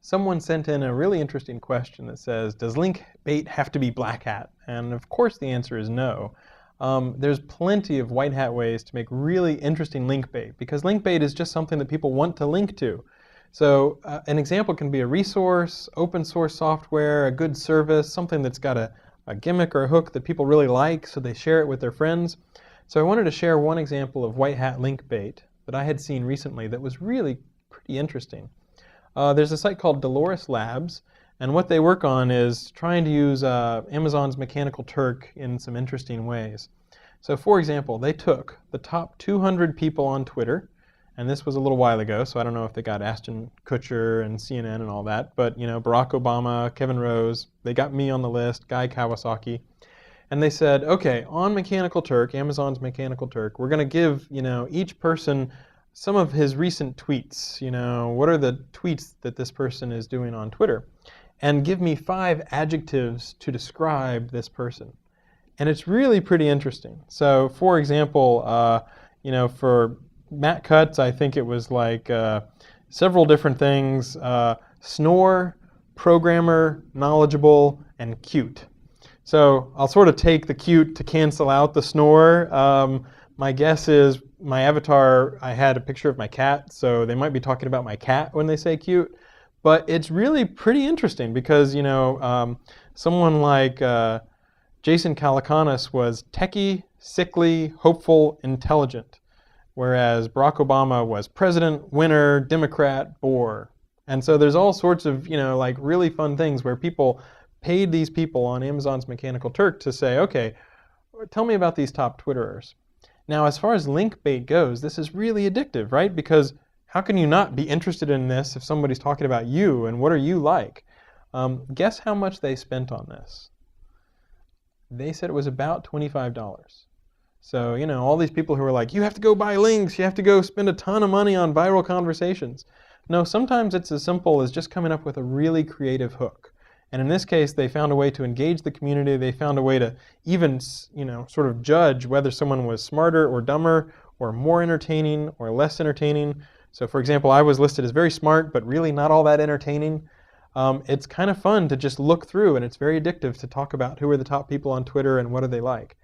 Someone sent in a really interesting question that says, does link bait have to be black hat? And of course the answer is no. There's plenty of white hat ways to make really interesting link bait, because link bait is just something that people want to link to. So an example can be a resource, open source software, a good service, something that's got a gimmick or a hook that people really like, so they share it with their friends. So I wanted to share one example of white hat link bait that I had seen recently that was really pretty interesting. There's a site called Dolores Labs, and what they work on is trying to use Amazon's Mechanical Turk in some interesting ways. So for example, they took the top 200 people on Twitter, and this was a little while ago, so I don't know if they got Ashton Kutcher and CNN and all that, but you know, Barack Obama, Kevin Rose, they got me on the list, Guy Kawasaki, and they said, okay, on Mechanical Turk, Amazon's Mechanical Turk, we're going to give, you know, each person some of his recent tweets. You know, what are the tweets that this person is doing on Twitter? And give me 5 adjectives to describe this person. And it's really pretty interesting. So for example, you know, for Matt Cutts, I think it was like several different things: snore, programmer, knowledgeable, and cute. So I'll sort of take the cute to cancel out the snore. My guess is my avatar, I had a picture of my cat, so they might be talking about my cat when they say cute. But it's really pretty interesting because, you know, someone like Jason Calacanis was techie, sickly, hopeful, intelligent, whereas Barack Obama was president, winner, Democrat, bore. And so there's all sorts of, you know, like really fun things where people paid these people on Amazon's Mechanical Turk to say, okay, tell me about these top Twitterers. Now, as far as link bait goes, this is really addictive, right? Because how can you not be interested in this if somebody's talking about you and what are you like? Guess how much they spent on this? They said it was about $25. So, you know, all these people who are like, you have to go buy links, you have to go spend a ton of money on viral conversations. No, sometimes it's as simple as just coming up with a really creative hook. And in this case, they found a way to engage the community. They found a way to even, you know, sort of judge whether someone was smarter or dumber or more entertaining or less entertaining. So for example, I was listed as very smart, but really not all that entertaining. It's kind of fun to just look through, and it's very addictive to talk about who are the top people on Twitter and what are they like.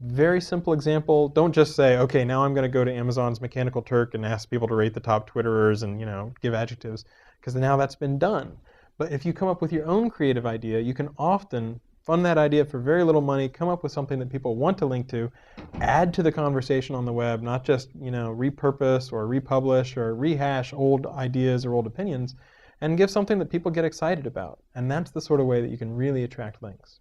Very simple example. Don't just say, okay, now I'm going to go to Amazon's Mechanical Turk and ask people to rate the top Twitterers and, you know, give adjectives, because now that's been done. But if you come up with your own creative idea, you can often fund that idea for very little money, come up with something that people want to link to, add to the conversation on the web, not just, you know, repurpose or republish or rehash old ideas or old opinions, and give something that people get excited about. And that's the sort of way that you can really attract links.